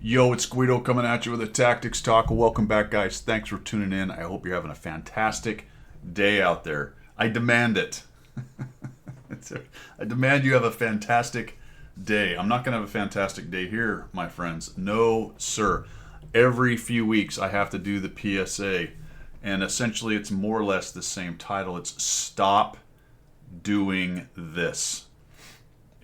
Yo, it's Guido coming at you with a Tactics Talk. Welcome back, guys. Thanks for tuning in. I hope you're having a fantastic day out there. I demand it. I demand you have a fantastic day. I'm not going to have a fantastic day here, my friends. No, sir. Every few weeks, I have to do the PSA. And essentially, it's more or less the same title. It's Stop Doing This.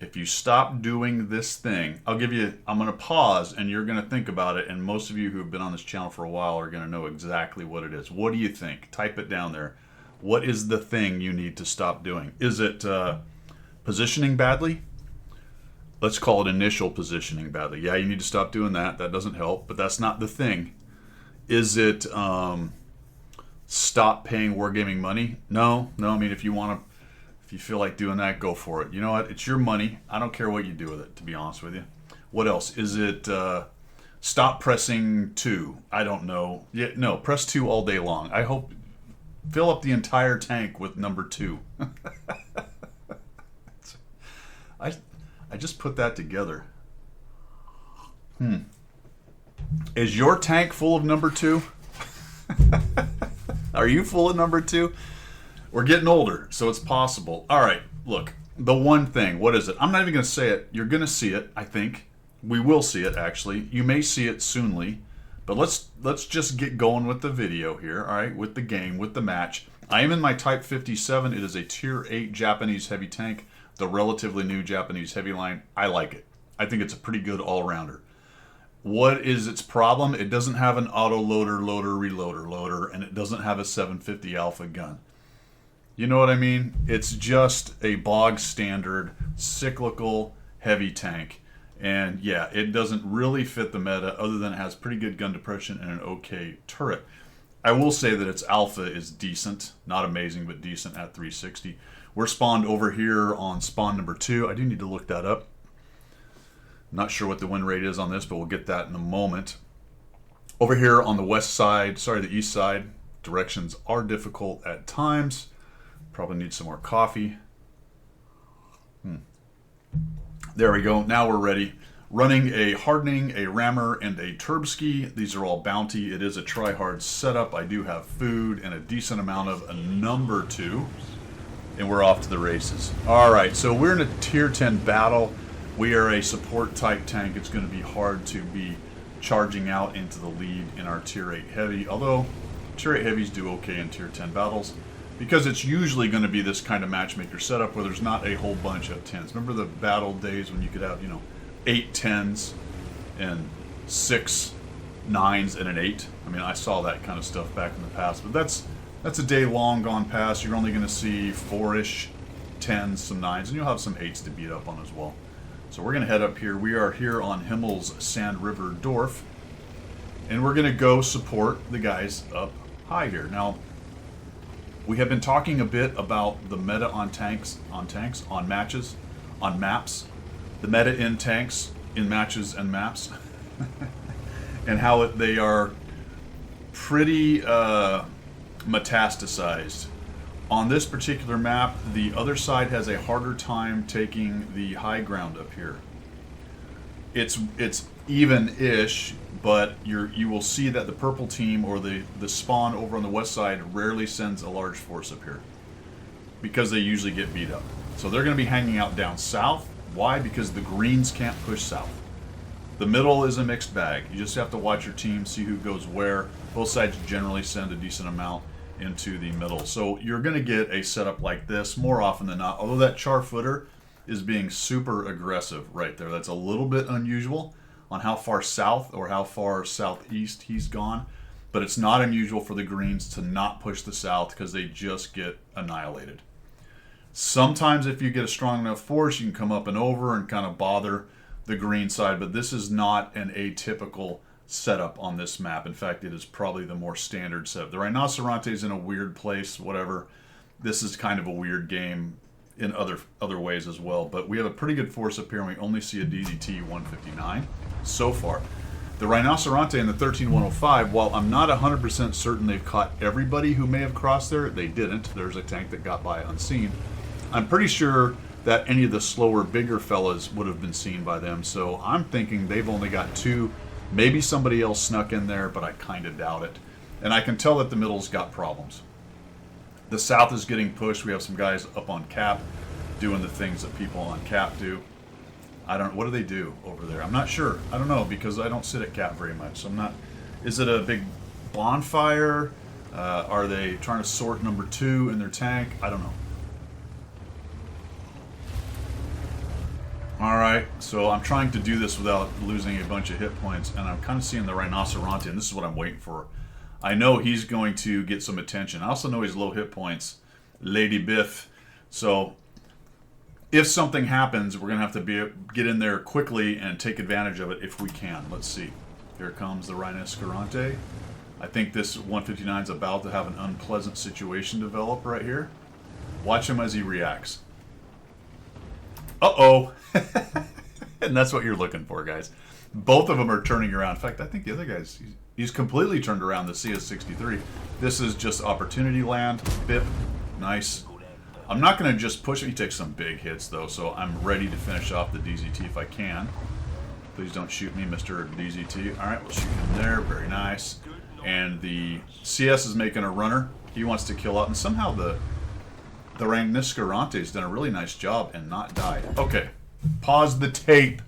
If you stop doing this thing, I'm going to pause and you're going to think about it. And most of you who have been on this channel for a while are going to know exactly what it is. What do you think? Type it down there. What is the thing you need to stop doing? Is it positioning badly? Let's call it initial positioning badly. Yeah, you need to stop doing that. That doesn't help, but that's not the thing. Is it stop paying Wargaming money? No. I mean, if you feel like doing that, go for it. You know what? It's your money. I don't care what you do with it, to be honest with you. What else? Is it stop pressing 2? I don't know. Yeah, no, press 2 all day long. I hope fill up the entire tank with number 2. I just put that together. Is your tank full of number 2? Are you full of number 2? We're getting older, so it's possible. All right, look, the one thing, what is it? I'm not even going to say it. You're going to see it, I think. We will see it, actually. You may see it soonly, but let's just get going with the video here, all right, with the game, with the match. I am in my Type 57. It is a Tier 8 Japanese heavy tank, the relatively new Japanese heavy line. I like it. I think it's a pretty good all-rounder. What is its problem? It doesn't have an auto-loader, reloader, and it doesn't have a 750 Alpha gun. You know what I mean? It's just a bog standard cyclical heavy tank. And yeah, it doesn't really fit the meta other than it has pretty good gun depression and an okay turret. I will say that its alpha is decent. Not amazing, but decent at 360. We're spawned over here on spawn number 2. I do need to look that up. Not sure what the win rate is on this, but we'll get that in a moment. Over here on the the east side, directions are difficult at times. Probably need some more coffee. There we go. Now we're ready. Running a hardening, a rammer, and a turbski. These are all bounty. It is a try-hard setup. I do have food and a decent amount of a number 2. And we're off to the races. All right, so we're in a Tier 10 battle. We are a support type tank. It's going to be hard to be charging out into the lead in our Tier 8 heavy. Although Tier 8 heavies do okay in Tier 10 battles. Because it's usually going to be this kind of matchmaker setup where there's not a whole bunch of 10s. Remember the battle days when you could have, 8 10s and 6 9s and an 8? I mean, I saw that kind of stuff back in the past. But that's a day long gone past. You're only going to see 4-ish 10s, some 9s, and you'll have some 8s to beat up on as well. So we're going to head up here. We are here on Himmel's Sand River Dorf. And we're going to go support the guys up high here. Now, we have been talking a bit about the meta on tanks, on matches, on maps, the meta in tanks, in matches and maps, and how they are pretty metastasized. On this particular map, the other side has a harder time taking the high ground up here. It's even-ish, but you will see that the purple team or the spawn over on the west side rarely sends a large force up here because they usually get beat up. So they're going to be hanging out down south. Why? Because the greens can't push south. The middle is a mixed bag. You just have to watch your team, see who goes where. Both sides generally send a decent amount into the middle. So you're going to get a setup like this more often than not, although that char footer is being super aggressive right there. That's a little bit unusual on how far south or how far southeast he's gone, but it's not unusual for the greens to not push the south because they just get annihilated. Sometimes if you get a strong enough force, you can come up and over and kind of bother the green side, but this is not an atypical setup on this map. In fact, it is probably the more standard setup. The Rhinoceronte is in a weird place, whatever. This is kind of a weird game in other ways as well, but we have a pretty good force up here, and we only see a DZT 159 so far. The Rhinoceronte and the 13105, while I'm not 100% certain they've caught everybody who may have crossed there, they didn't. There's a tank that got by unseen. I'm pretty sure that any of the slower, bigger fellas would have been seen by them, so I'm thinking they've only got 2 Maybe somebody else snuck in there, but I kind of doubt it. And I can tell that the middle's got problems. The south is getting pushed. We have some guys up on cap doing the things that people on cap do. What do they do over there? I'm not sure. I don't know, because I don't sit at cap very much. So I'm not. Is it a big bonfire? Are they trying to sort number 2 in their tank? I don't know. Alright, so I'm trying to do this without losing a bunch of hit points, and I'm kind of seeing the Rhinoceronte, and this is what I'm waiting for. I know he's going to get some attention. I also know he's low hit points. Lady Biff. So, if something happens, we're going to have to get in there quickly and take advantage of it if we can. Let's see. Here comes the Rhinoceronte. I think this 159 is about to have an unpleasant situation develop right here. Watch him as he reacts. Uh-oh. And that's what you're looking for, guys. Both of them are turning around. In fact, I think the other guy's... He's completely turned around the CS-63. This is just opportunity land. Bip. Nice. I'm not going to just push him. He takes some big hits, though, so I'm ready to finish off the DZT if I can. Please don't shoot me, Mr. DZT. All right, we'll shoot him there. Very nice. And the CS is making a runner. He wants to kill out. And somehow the Rhinoceronte has done a really nice job and not died. Okay. Pause the tape.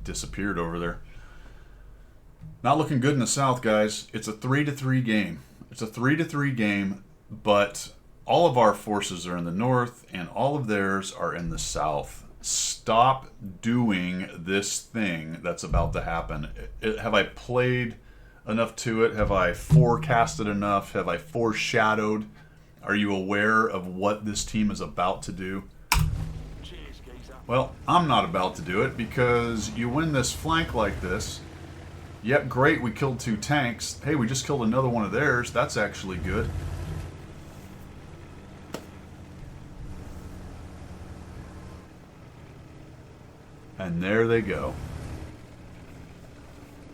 Disappeared over there. Not looking good in the south, guys. It's a 3-3 game. It's a 3-3 game, but all of our forces are in the north and all of theirs are in the south. Stop doing this thing that's about to happen. Have I played enough to it? Have I forecasted enough? Have I foreshadowed? Are you aware of what this team is about to do? Well, I'm not about to do it, because you win this flank like this. Yep, great, we killed 2 tanks. Hey, we just killed another one of theirs. That's actually good. And there they go.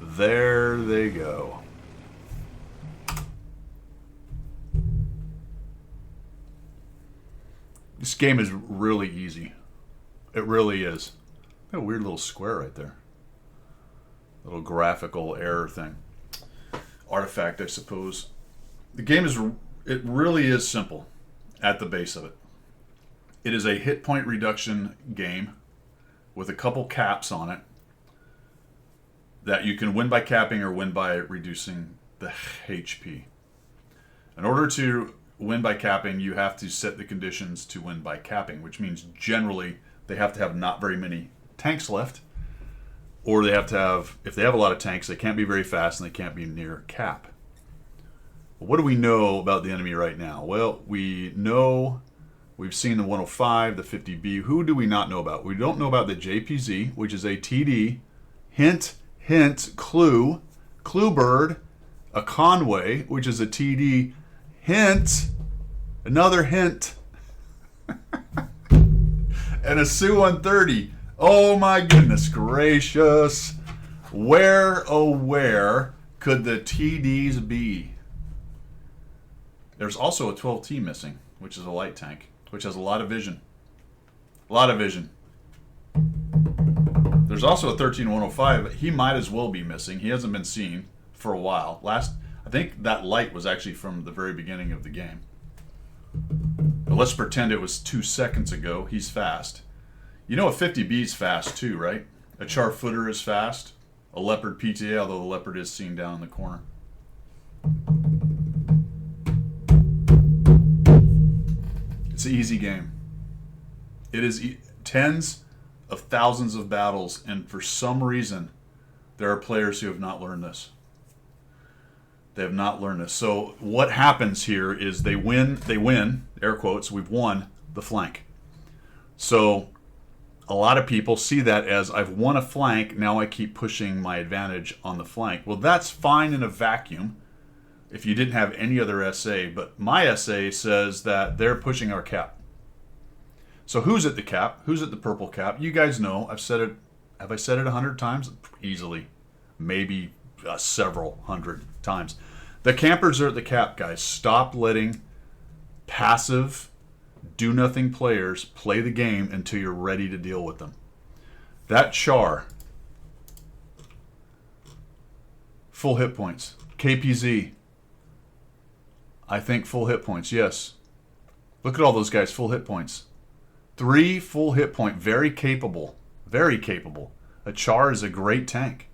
There they go. This game is really easy. It really is. Got a weird little square right there. Little graphical error thing. Artifact, I suppose. The game is, it really is simple at the base of it. It is a hit point reduction game with a couple caps on it that you can win by capping or win by reducing the HP. In order to win by capping, you have to set the conditions to win by capping, which means generally they have to have not very many tanks left, or they have to have, if they have a lot of tanks, they can't be very fast and they can't be near cap. But what do we know about the enemy right now? Well, we know, we've seen the 105, the 50B. Who do we not know about? We don't know about the JPZ, which is a TD, hint, hint, clue, clue bird, a Conway, which is a TD, hint, another hint, and a Su-130. Oh my goodness gracious. Where, oh where could the TDs be? There's also a 12T missing, which is a light tank, which has a lot of vision. A lot of vision. There's also a 13105, but he might as well be missing. He hasn't been seen for a while. I think that light was actually from the very beginning of the game. But let's pretend it was 2 seconds ago. He's fast. You know a 50B is fast too, right? A Char Footer is fast. A Leopard PTA, although the Leopard is seen down in the corner. It's an easy game. It is tens of thousands of battles, and for some reason, there are players who have not learned this. They have not learned this. So what happens here is they win, air quotes, we've won the flank. So a lot of people see that as, I've won a flank, now I keep pushing my advantage on the flank. Well, that's fine in a vacuum if you didn't have any other SA, but my SA says that they're pushing our cap. So who's at the cap? Who's at the purple cap? You guys know. I've said it. Have I said it 100 times? Easily. Maybe several hundred times. The campers are at the cap, guys. Stop letting passive do nothing players play the game until you're ready to deal with them. That Char, full hit points. KPZ, I think full hit points, yes. Look at all those guys, full hit points. 3 full hit point, very capable, very capable. A Char is a great tank.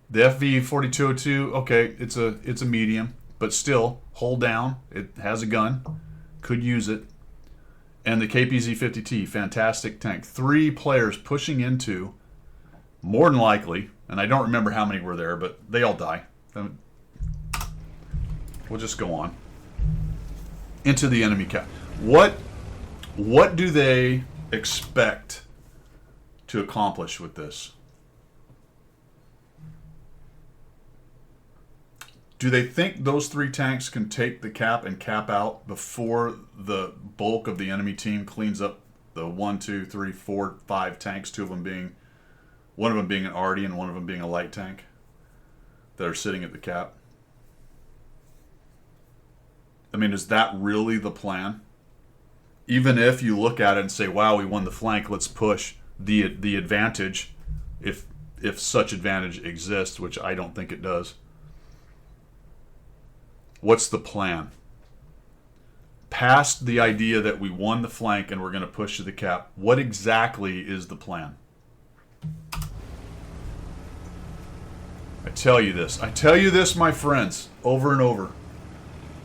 The FV4202, okay, it's a medium, but still, hold down. It has a gun, could use it. And the KPZ-50T, fantastic tank. 3 players pushing into, more than likely, and I don't remember how many were there, but they all die. We'll just go on. Into the enemy cap. What do they expect to accomplish with this? Do they think those 3 tanks can take the cap and cap out before the bulk of the enemy team cleans up the 1, 2, 3, 4, 5 tanks, one of them being an Arty and one of them being a light tank that are sitting at the cap? I mean, is that really the plan? Even if you look at it and say, wow, we won the flank, let's push the advantage, if such advantage exists, which I don't think it does. What's the plan? Past the idea that we won the flank and we're going to push to the cap, what exactly is the plan? I tell you this, my friends, over and over.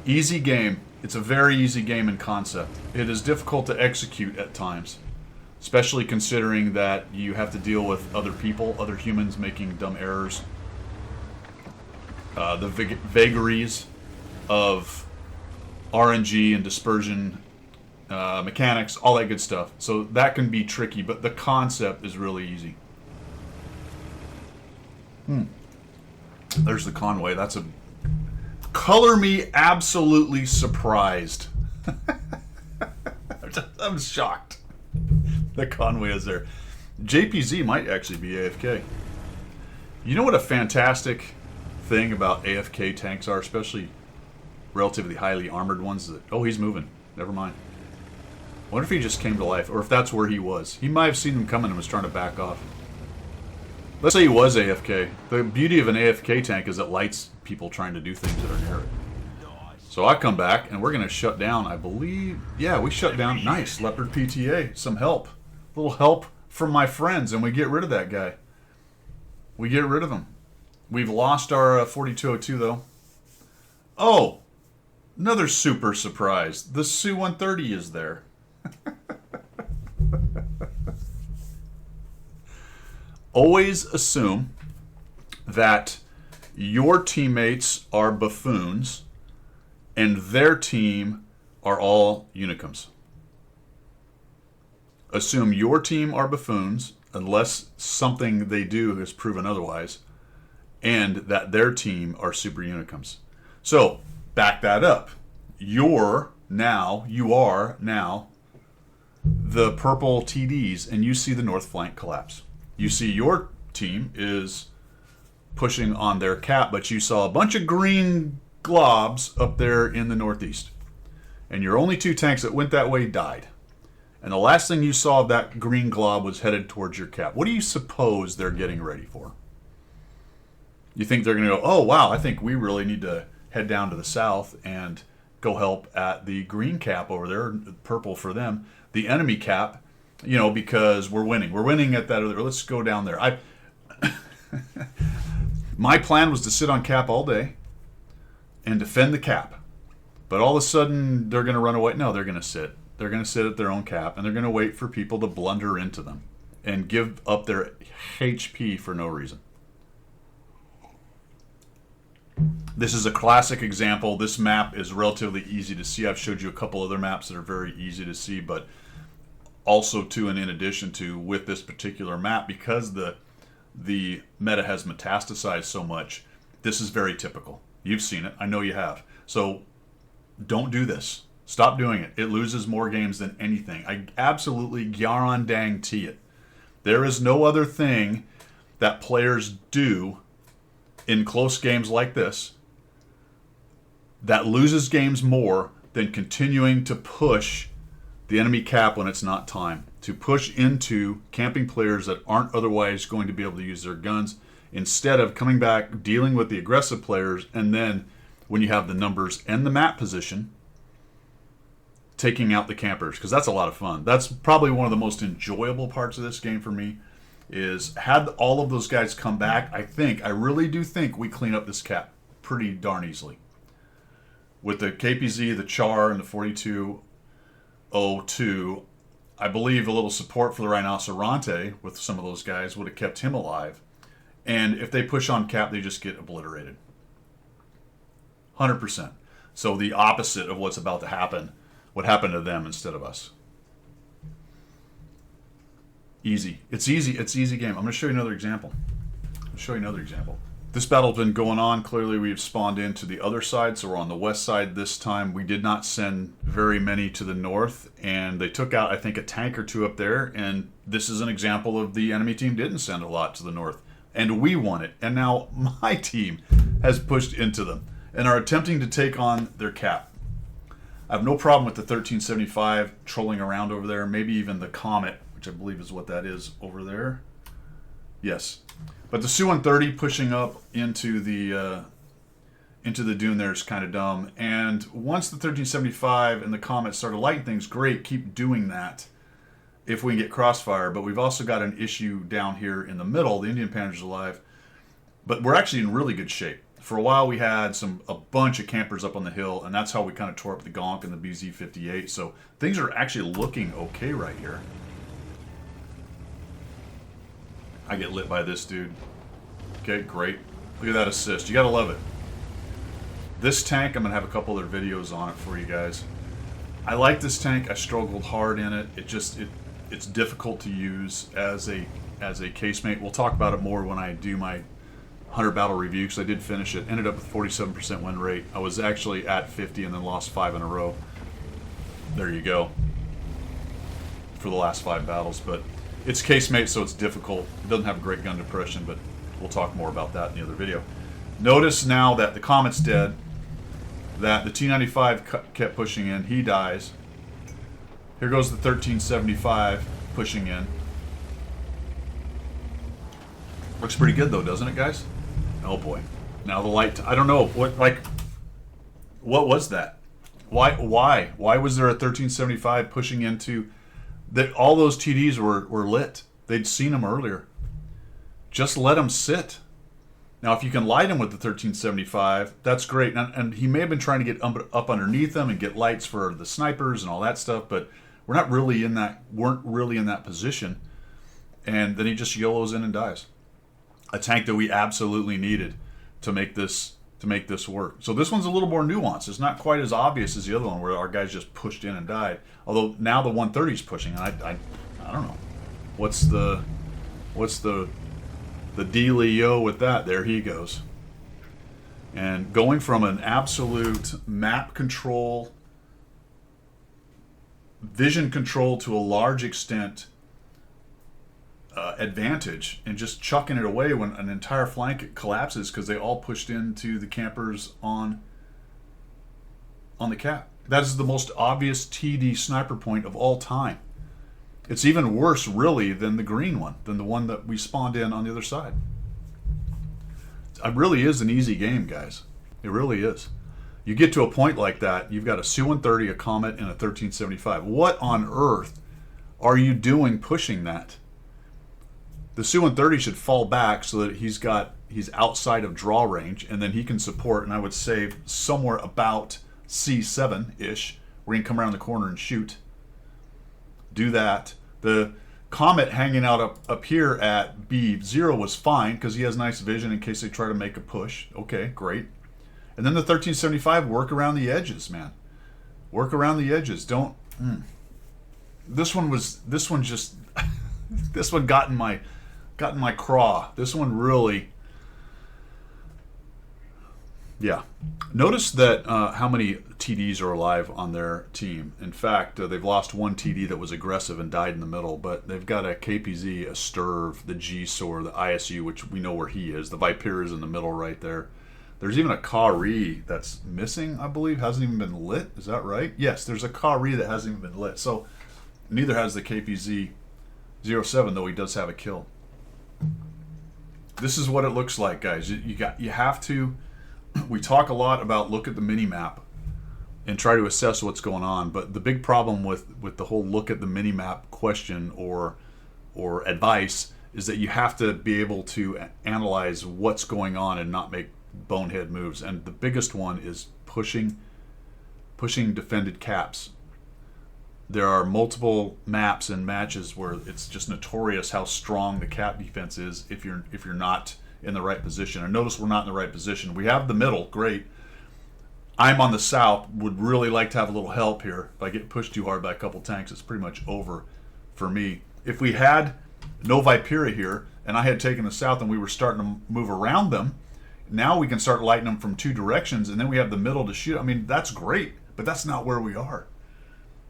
Easy game. It's a very easy game in concept. It is difficult to execute at times, especially considering that you have to deal with other people, other humans making dumb errors. The vagaries of RNG and dispersion mechanics, all that good stuff. So that can be tricky, but the concept is really easy. There's the Conway. That's a... Color me absolutely surprised. I'm shocked. The Conway is there. JPZ might actually be AFK. You know what a fantastic thing about AFK tanks are, especially relatively highly armored ones? That, oh, he's moving. Never mind. I wonder if he just came to life, or if that's where he was. He might have seen him coming and was trying to back off. Let's say he was AFK. The beauty of an AFK tank is it lights people trying to do things that are near it. So I come back, and we're going to shut down, I believe... Yeah, we shut down... Nice, Leopard PTA. Some help. A little help from my friends, and we get rid of that guy. We get rid of him. We've lost our 4202, though. Oh! Another super surprise. The Su-130 is there. Always assume that your teammates are buffoons and their team are all unicums. Assume your team are buffoons unless something they do has proven otherwise, and that their team are super unicums. So, back that up. You are now the purple TDs, and you see the north flank collapse. You see your team is pushing on their cap, but you saw a bunch of green globs up there in the northeast. And your only 2 tanks that went that way died. And the last thing you saw of that green glob was headed towards your cap. What do you suppose they're getting ready for? You think they're going to go, oh, wow, I think we really need to head down to the south and go help at the green cap over there, purple for them, the enemy cap, because we're winning. We're winning at that other. Let's go down there. My plan was to sit on cap all day and defend the cap. But all of a sudden, they're going to run away. No, they're going to sit. They're going to sit at their own cap, and they're going to wait for people to blunder into them and give up their HP for no reason. This is a classic example. This map is relatively easy to see. I've showed you a couple other maps that are very easy to see, but also too, and in addition to, with this particular map, because the meta has metastasized so much, this is very typical. You've seen it. I know you have. So don't do this. Stop doing it. It loses more games than anything. I absolutely guarantee it. There is no other thing that players do in close games like this that loses games more then continuing to push the enemy cap when it's not time, to push into camping players that aren't otherwise going to be able to use their guns, instead of coming back, dealing with the aggressive players, and then when you have the numbers and the map position, taking out the campers, because that's a lot of fun. That's probably one of the most enjoyable parts of this game for me, is had all of those guys come back, I really do think we clean up this cap pretty darn easily. With the KPZ, the Char, and the 4202, I believe a little support for the Rhinoceronte with some of those guys would have kept him alive. And if they push on cap, they just get obliterated. 100%. So the opposite of what's about to happen would happen to them instead of us. Easy. It's easy. It's an easy game. I'm going to show you another example. This battle's been going on. Clearly, we've spawned into the other side, so we're on the west side this time. We did not send very many to the north, and they took out, I think, a tank or two up there, and this is an example of the enemy team didn't send a lot to the north, and we won it. And now my team has pushed into them and are attempting to take on their cap. I have no problem with the 1375 trolling around over there, maybe even the Comet, which I believe is what that is over there. Yes. But the Su-130 pushing up into the dune there is kind of dumb. And once the 1375 and the Comet started lighting things, great, keep doing that if we can get crossfire. But we've also got an issue down here in the middle. The Indian Panzer's alive. But we're actually in really good shape. For a while we had a bunch of campers up on the hill, and that's how we kind of tore up the Gonk and the BZ-58. So things are actually looking okay right here. I get lit by this dude. Okay, great. Look at that assist. You gotta love it. This tank, I'm gonna have a couple other videos on it for you guys. I like this tank. I struggled hard in it. It's difficult to use as a casemate. We'll talk about it more when I do my 100 battle review, because I did finish it. Ended up with 47% win rate. I was actually at 50 and then lost 5 in a row. There you go. For the last 5 battles, but it's casemate, so it's difficult. It doesn't have a great gun depression, but we'll talk more about that in the other video. Notice now that the Comet's dead, that the T-95 kept pushing in. He dies. Here goes the 1375 pushing in. Looks pretty good though, doesn't it, guys? Oh boy. Now the light. I don't know what was that? Why was there a 1375 pushing into? That all those TDs were lit. They'd seen them earlier. Just let them sit. Now, if you can light them with the 1375, that's great. And he may have been trying to get up underneath them and get lights for the snipers and all that stuff, but weren't really in that position. And then he just YOLOs in and dies. A tank that we absolutely needed to make this work. So this one's a little more nuanced. It's not quite as obvious as the other one where our guys just pushed in and died. Although now the 130's pushing, and I don't know. What's the dealio with that? There he goes. And going from an absolute map control, vision control to a large extent advantage, and just chucking it away when an entire flank collapses because they all pushed into the campers on the cap. That is the most obvious TD sniper point of all time. It's even worse, really, than the green one, than the one that we spawned in on the other side. It really is an easy game, guys. It really is. You get to a point like that, you've got a Su-130, a Comet, and a 1375. What on earth are you doing pushing that? The Su-130 should fall back so that he's outside of draw range, and then he can support, and I would say somewhere about C7-ish, where he can come around the corner and shoot. Do that. The Comet hanging out up here at B0 was fine because he has nice vision in case they try to make a push. Okay, great. And then the 1375, work around the edges, man. Work around the edges. Don't. This one just. This one got in my craw. This one really. Yeah. Notice that how many TDs are alive on their team. In fact, they've lost one TD that was aggressive and died in the middle, but they've got a KPZ, a Sturv, the G-SOR, the ISU, which we know where he is. The Viper is in the middle right there. There's even a Kari that's missing, I believe, hasn't even been lit. Is that right? Yes, there's a Kari that hasn't even been lit. So neither has the KPZ-07, though he does have a kill. This is what it looks like, guys. You have to. We talk a lot about look at the mini map and try to assess what's going on, but the big problem with the whole look at the mini map question or advice is that you have to be able to analyze what's going on and not make bonehead moves. And the biggest one is pushing defended caps. There are multiple maps and matches where it's just notorious how strong the cap defense is if you're not in the right position. And notice we're not in the right position. We have the middle, great. I'm on the south, would really like to have a little help here. If I get pushed too hard by a couple tanks, it's pretty much over for me. If we had no Vipera here, and I had taken the south and we were starting to move around them, now we can start lighting them from two directions, and then we have the middle to shoot. I mean, that's great, but that's not where we are.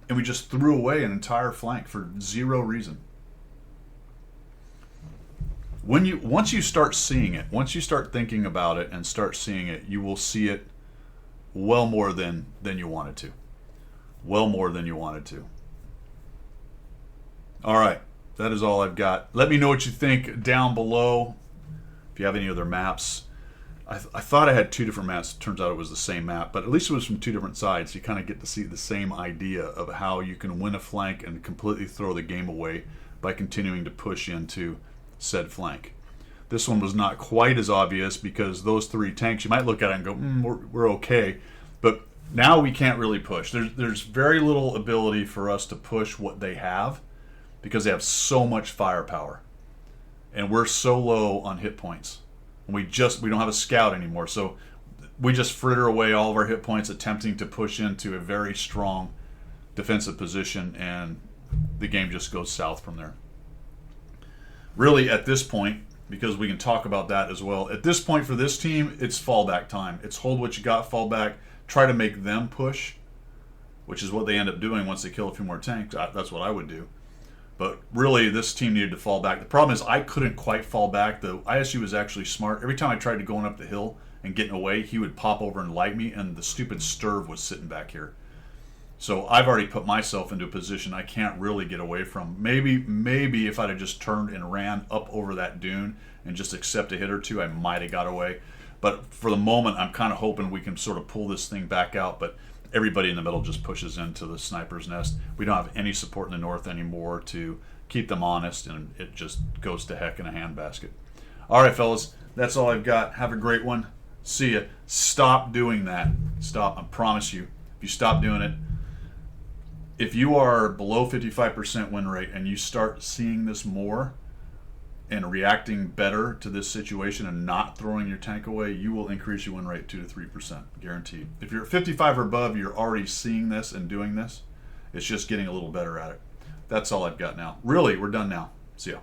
And we just threw away an entire flank for zero reason. Once you start seeing it, once you start thinking about it and start seeing it, you will see it well more than you wanted to. Well more than you wanted to. All right, that is all I've got. Let me know what you think down below. If you have any other maps. I thought I had two different maps. It turns out it was the same map, but at least it was from two different sides. You kind of get to see the same idea of how you can win a flank and completely throw the game away by continuing to push into said flank. This one was not quite as obvious because those three tanks, you might look at it and go, we're okay. But now we can't really push. There's very little ability for us to push what they have because they have so much firepower. And we're so low on hit points. We don't have a scout anymore, so we just fritter away all of our hit points attempting to push into a very strong defensive position, and the game just goes south from there. Really, at this point, because we can talk about that as well, at this point for this team, it's fallback time. It's hold what you got, fall back, try to make them push, which is what they end up doing once they kill a few more tanks. That's what I would do. But really, this team needed to fall back. The problem is I couldn't quite fall back. The ISU was actually smart. Every time I tried to go up the hill and getting away, he would pop over and light me, and the stupid Sturv was sitting back here. So I've already put myself into a position I can't really get away from. Maybe if I'd have just turned and ran up over that dune and just accept a hit or two, I might have got away. But for the moment, I'm kind of hoping we can sort of pull this thing back out. But everybody in the middle just pushes into the sniper's nest. We don't have any support in the north anymore to keep them honest, and it just goes to heck in a handbasket. All right, fellas, that's all I've got. Have a great one. See ya. Stop doing that. Stop. I promise you. If you stop doing it, if you are below 55% win rate and you start seeing this more and reacting better to this situation and not throwing your tank away, you will increase your win rate 2 to 3%, guaranteed. If you're at 55 or above, you're already seeing this and doing this. It's just getting a little better at it. That's all I've got now. Really, we're done now. See ya.